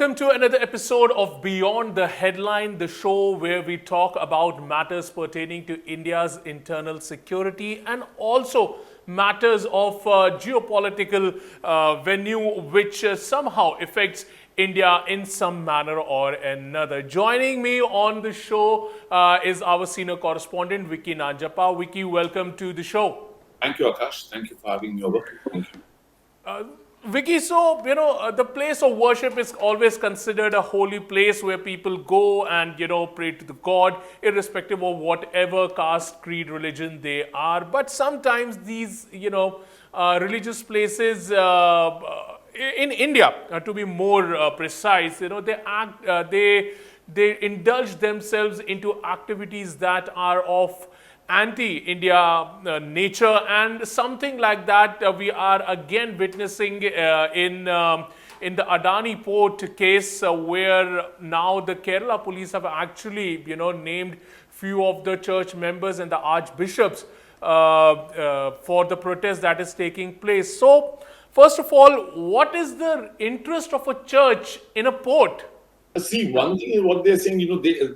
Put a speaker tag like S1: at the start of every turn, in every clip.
S1: welcome to another episode of Beyond the Headline, the show where we talk about matters pertaining to India's internal security and also matters of geopolitical venue which somehow affects India in some manner or another. Joining me on the show is our senior correspondent, Vicky Nanjappa. Vicky, welcome to the show.
S2: Thank you, Akash. Thank you for having me over. Thank you.
S1: Vicky, so, the place of worship is always considered a holy place where people go and, pray to the God, irrespective of whatever caste, creed, religion they are. But sometimes these, religious places in India, to be more precise, they indulge themselves into activities that are of anti-India nature, and something like that we are again witnessing in the Adani Port case, where now the Kerala police have actually named few of the church members and the archbishops for the protest that is taking place. So, first of all, what is the interest of a church in a port?
S2: See, one thing is what they're saying.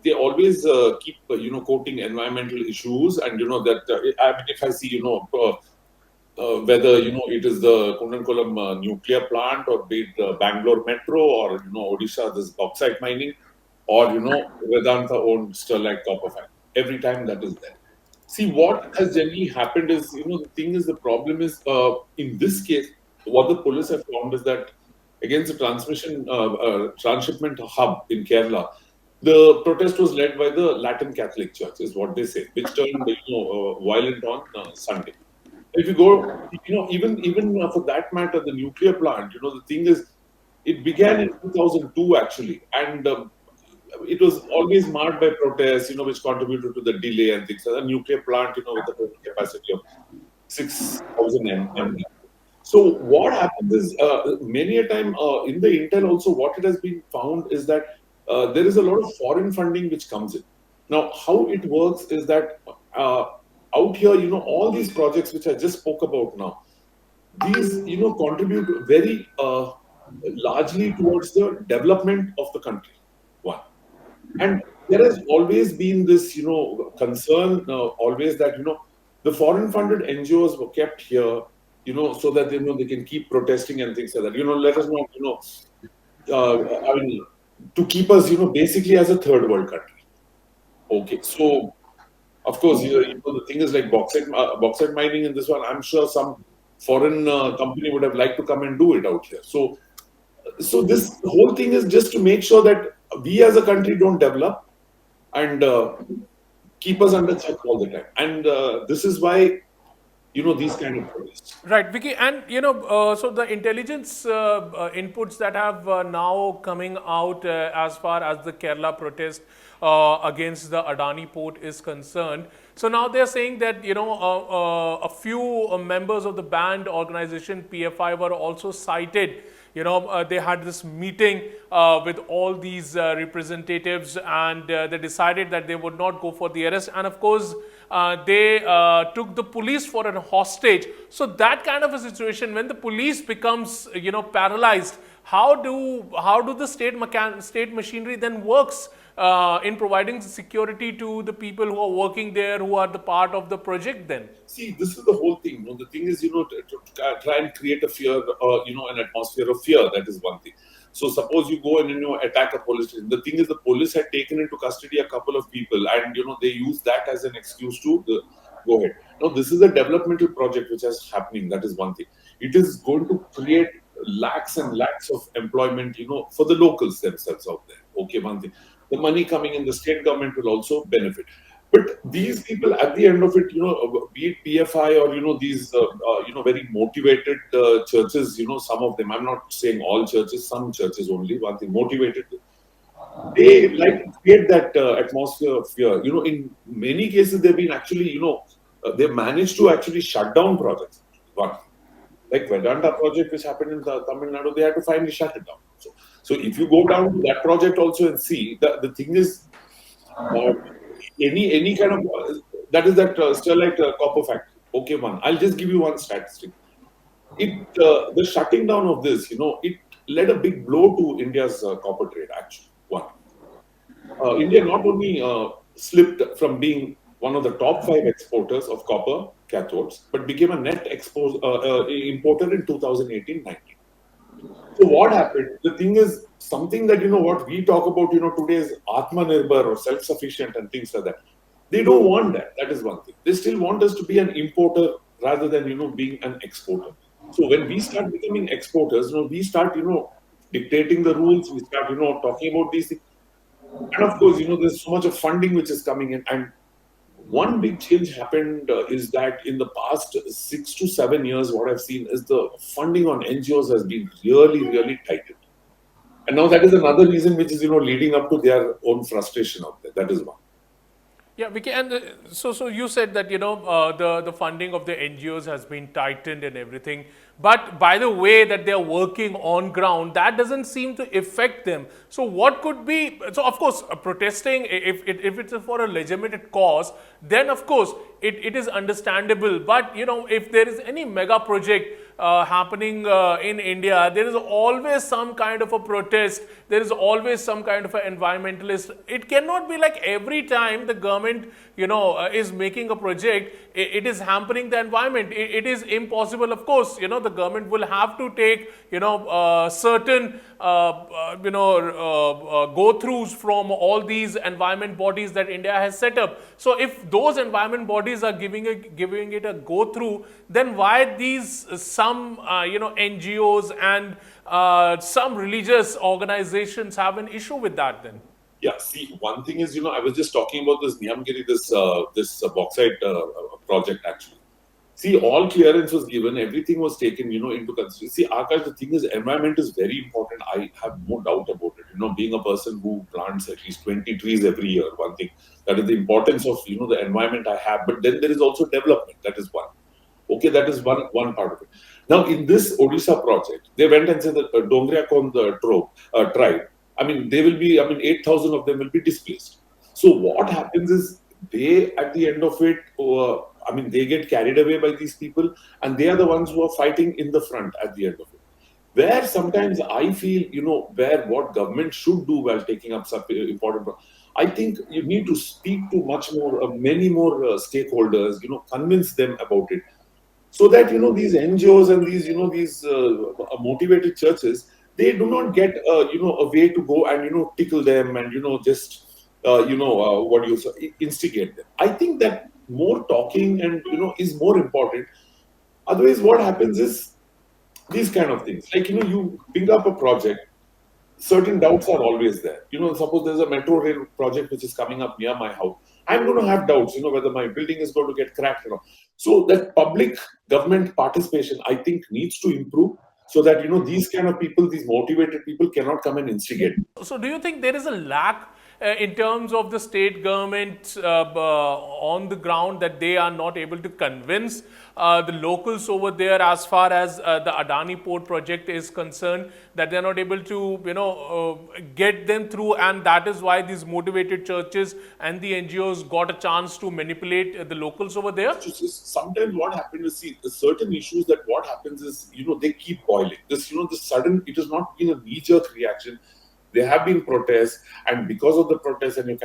S2: They always keep quoting environmental issues, and that I mean, if I see whether it is the Kunnamkulam nuclear plant, or be it Bangalore Metro, or Odisha, this bauxite mining, or Vedanta owned Sterlite copper factory. Every time that is there. See, what has generally happened is, the thing is, the problem is, in this case, what the police have found is that against the transshipment hub in Kerala, the protest was led by the Latin Catholic Church, is what they say, which turned violent on Sunday. If you go, even for that matter, the nuclear plant, the thing is, it began in 2002 actually, and it was always marred by protests, which contributed to the delay and things. A nuclear plant, with a total capacity of 6,000 MW. So what happens is, many a time in the intel also, what it has been found is that there is a lot of foreign funding which comes in. Now, how it works is that out here, all these projects which I just spoke about now, these, contribute very largely towards the development of the country. One. And there has always been this, concern always that, the foreign funded NGOs were kept here, so that they can keep protesting and things like that. Let us not, I mean, to keep us, basically as a third world country. Okay, so of course, the thing is like bauxite mining in this one. I'm sure some foreign company would have liked to come and do it out here. So this whole thing is just to make sure that we as a country don't develop and keep us under check all the time. And this is why these kind of protests.
S1: Right, Vicky, and so the intelligence inputs that have now coming out as far as the Kerala protest against the Adani Port is concerned. So now they're saying that a few members of the banned organization PFI were also cited. They had this meeting with all these representatives, and they decided that they would not go for the arrest. And of course, they took the police for a hostage. So that kind of a situation, when the police becomes, paralyzed, how do the state machinery then works in providing security to the people who are working there, who are the part of the project then?
S2: See, this is the whole thing. The thing is, to try and create a fear, an atmosphere of fear. That is one thing. So suppose you go and attack a police station. The thing is, the police had taken into custody a couple of people, and they use that as an excuse to go ahead. Now, this is a developmental project which is happening. That is one thing. It is going to create lakhs and lakhs of employment, for the locals themselves out there. Okay, one thing. The money coming in, the state government will also benefit. But these people, at the end of it, be it PFI or these very motivated churches, some of them. I'm not saying all churches, some churches only. One thing, motivated. They like to create that atmosphere of fear. In many cases, they've been actually, they managed to actually shut down projects. One, like Vedanta project, which happened in Tamil Nadu, they had to finally shut it down. So if you go down to that project also and see, the thing is, any kind of that is that Sterlite copper factory. Okay, one. I'll just give you one statistic. The shutting down of this, it led a big blow to India's copper trade, actually. One. India not only slipped from being one of the top five exporters of copper cathodes, but became a net importer in 2018-19. So what happened? The thing is, something that, what we talk about, today is Atmanirbhar or self-sufficient and things like that. They don't want that. That is one thing. They still want us to be an importer rather than, being an exporter. So when we start becoming exporters, we start, dictating the rules. We start, talking about these things. And of course, there's so much of funding which is coming in. And one big change happened is that in the past 6 to 7 years, what I've seen is the funding on NGOs has been really, really tightened. And now that is another reason which is, leading up to their own frustration out there. That is one.
S1: Yeah, Vicky, and so you said that the funding of the NGOs has been tightened and everything, but by the way that they are working on ground, that doesn't seem to affect them. So what could be? So of course, protesting if it's for a legitimate cause, then of course it is understandable. But if there is any mega project happening in India, there is always some kind of a protest. There is always some kind of an environmentalist. It cannot be like every time the government, is making a project, it is hampering the environment. It is impossible. Of course, the government will have to take, certain, go-throughs from all these environment bodies that India has set up. So if those environment bodies are giving it a go-through, then why these some NGOs and some religious organizations have an issue with that then?
S2: Yeah, see, one thing is, I was just talking about this Niyamgiri, this bauxite project actually. See, all clearance was given, everything was taken, into consideration. See, Akash, the thing is, environment is very important. I have no doubt about it. Being a person who plants at least 20 trees every year, one thing, that is the importance of, the environment I have. But then there is also development. That is one. Okay, that is one part of it. Now, in this Odisha project, they went and said that Dongriakon, the tribe, I mean, 8,000 of them will be displaced. So what happens is they, at the end of it, they get carried away by these people, and they are the ones who are fighting in the front at the end of it. Where sometimes I feel, where what government should do while taking up such important, I think you need to speak to many more stakeholders, convince them about it. So that, these NGOs and these motivated churches, they do not get, a way to go and, tickle them and, just, instigate them. I think that more talking and, is more important. Otherwise, what happens is these kind of things. Like, you bring up a project, certain doubts are always there. Suppose there's a metro rail project which is coming up near my house. I'm going to have doubts, whether my building is going to get cracked, So that public government participation, I think, needs to improve so that, these kind of people, these motivated people cannot come and instigate.
S1: So do you think there is a lack in terms of the state government on the ground, that they are not able to convince the locals over there as far as the Adani Port project is concerned, that they are not able to get them through, and that is why these motivated churches and the NGOs got a chance to manipulate the locals over there?
S2: Sometimes what happens is, see, certain issues, that what happens is, they keep boiling. This, it has not been a knee-jerk reaction. There have been protests, and because of the protests and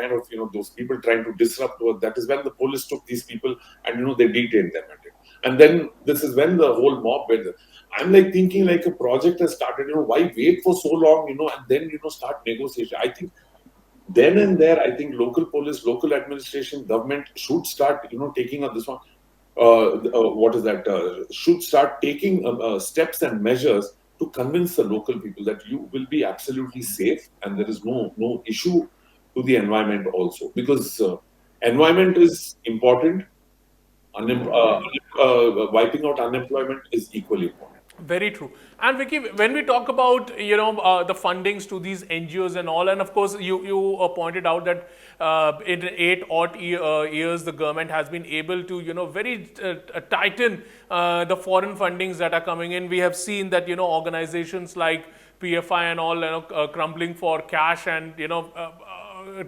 S2: those people trying to disrupt, that is when the police took these people and they detained them at it. And then this is when the whole mob went there. I'm like thinking, like, a project has started, why wait for so long, and then start negotiation. I think then and there, I think local police, local administration, government should start taking up this one. Should start taking steps and measures to convince the local people that you will be absolutely safe and there is no issue to the environment also, because environment is important. Wiping out unemployment is equally important.
S1: Very true. And Vicky, when we talk about the fundings to these NGOs and all, and of course you pointed out that in 8 odd years the government has been able to very tighten the foreign fundings that are coming in. We have seen that organizations like PFI and all crumbling for cash and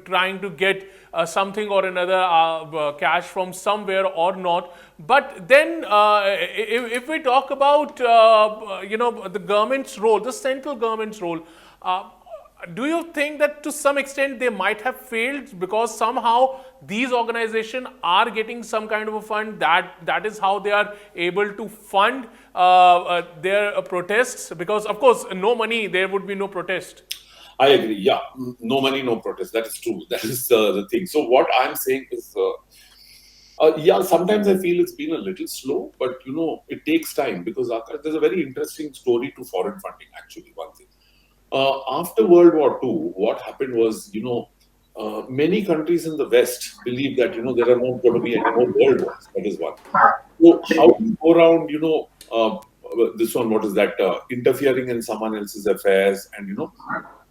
S1: trying to get something or another cash from somewhere or not. But then, if we talk about the government's role, the central government's role. Do you think that to some extent they might have failed because somehow these organizations are getting some kind of a fund that is how they are able to fund their protests? Because of course, no money, there would be no protest.
S2: I agree. Yeah, no money, no protest. That is true. That is the thing. So what I'm saying is, yeah, sometimes I feel it's been a little slow, but it takes time because there's a very interesting story to foreign funding. Actually, one thing. After World War II, what happened was, many countries in the West believe that, there are not going to be any more world wars. That is one. So how do you go around, this one, what is that, interfering in someone else's affairs and,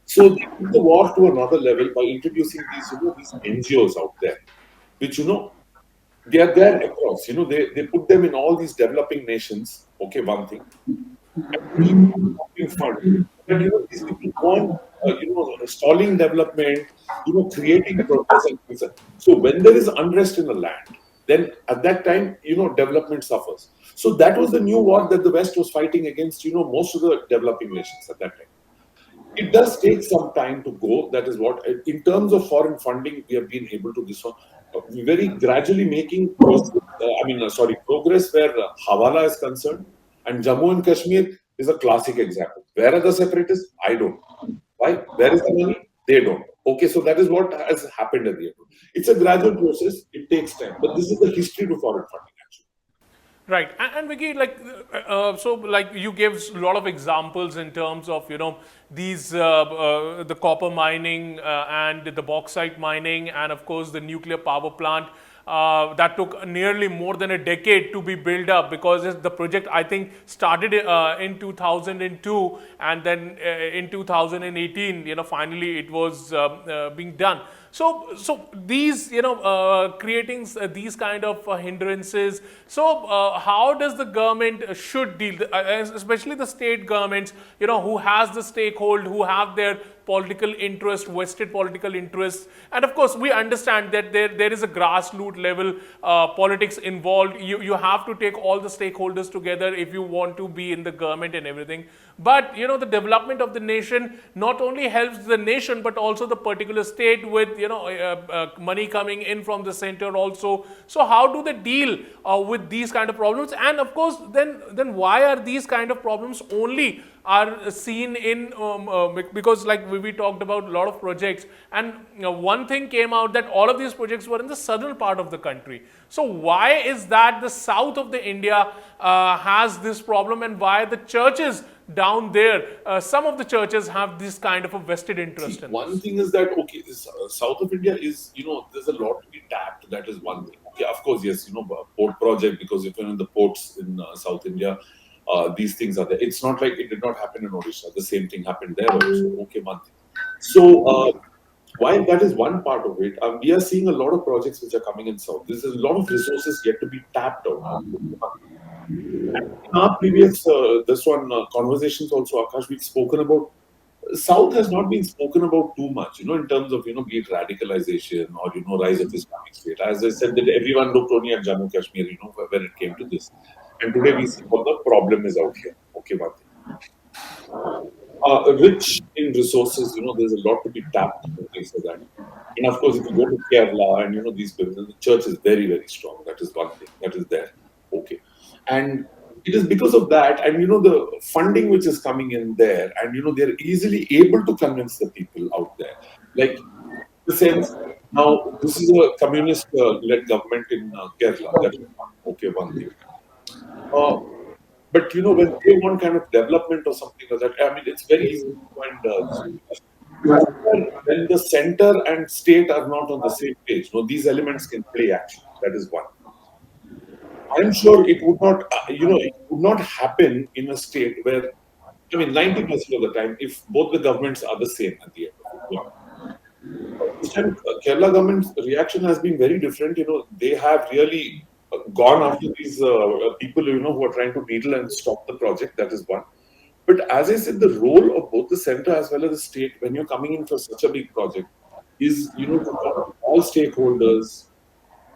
S2: so they took the war to another level by introducing these NGOs out there, which, they are there across, they put them in all these developing nations. Okay, one thing. And keep fund. But these people want stalling development, creating progress and things. So when there is unrest in a land, then at that time, development suffers. So that was the new war that the West was fighting against, most of the developing nations at that time. It does take some time to go. That is what, in terms of foreign funding, we have been able to this one. We're very gradually making progress where Hawala is concerned. And Jammu and Kashmir is a classic example. Where are the separatists? I don't know. Why? Where is the money? They don't. Okay, so that is what has happened at the end. It's a gradual process. It takes time. But this is the history to foreign funding, actually.
S1: Right, and Vicky, like you gave a lot of examples in terms of these the copper mining and the bauxite mining, and of course the nuclear power plant that took nearly more than a decade to be built up, because the project, I think, started in 2002, and then in 2018, finally it was being done. So these, creating these kind of hindrances. So how does the government should deal, especially the state governments, who has the stakehold, who have their political interest, vested political interests, and of course we understand that there is a grassroots level politics involved. You have to take all the stakeholders together if you want to be in the government and everything. But the development of the nation not only helps the nation but also the particular state with money coming in from the center also. So how do they deal with these kind of problems? And of course, then why are these kind of problems only are seen in because like we talked about a lot of projects, and one thing came out that all of these projects were in the southern part of the country. So why is that the south of the India has this problem, and why the churches down there, some of the churches have this kind of a vested interest in
S2: one
S1: this?
S2: thing is that, okay, south of India is, there's a lot to be tapped. That is one thing. Okay, of course, yes, port project, because if you're in the ports in South India, these things are there. It's not like it did not happen in Odisha. The same thing happened there also. Okay, one thing. So while that is one part of it, we are seeing a lot of projects which are coming in south. There's a lot of resources yet to be tapped out. In our previous conversations also, Akash, we've spoken about South has not been spoken about too much, in terms of, be it radicalization or, rise of Islamic State. As I said, that everyone looked only at Jammu Kashmir, when it came to this. And today we see what the problem is out here. Okay, one thing. Rich in resources, there's a lot to be tapped in place for that. And of course, if you go to Kerala and, these people, the church is very, very strong. That is one thing that is there. Okay. And it is because of that, and the funding which is coming in there, and they're easily able to convince the people out there. Like, in the sense, now this is a communist-led government in Kerala. That is one thing. But when they want kind of development or something like that, I mean, it's very easy to find when the center and state are not on the same page. These elements can play actually. That is one. I'm sure it would not, it would not happen in a state where, 90% of the time, if both the governments are the same at the end of it. This time, Kerala government's reaction has been very different. They have really gone after these people, who are trying to needle and stop the project. That is one. But as I said, the role of both the center as well as the state, when you're coming in for such a big project, is, to come to all stakeholders,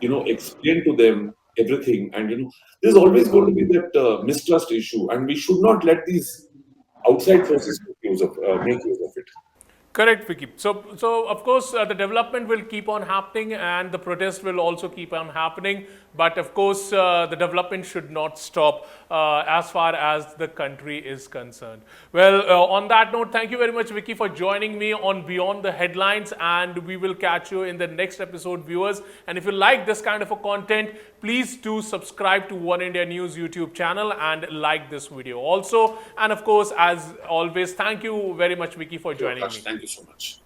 S2: explain to them everything. And, there's always going to be that mistrust issue, and we should not let these outside forces make use of it.
S1: Correct, Vicky. So of course, the development will keep on happening, and the protest will also keep on happening. But of course, the development should not stop as far as the country is concerned. Well, on that note, thank you very much, Vicky, for joining me on Beyond the Headlines, and we will catch you in the next episode, viewers. And if you like this kind of a content, please do subscribe to One India News YouTube channel and like this video also. And of course, as always, thank you very much, Vicky, for joining me.
S2: Thank you so much.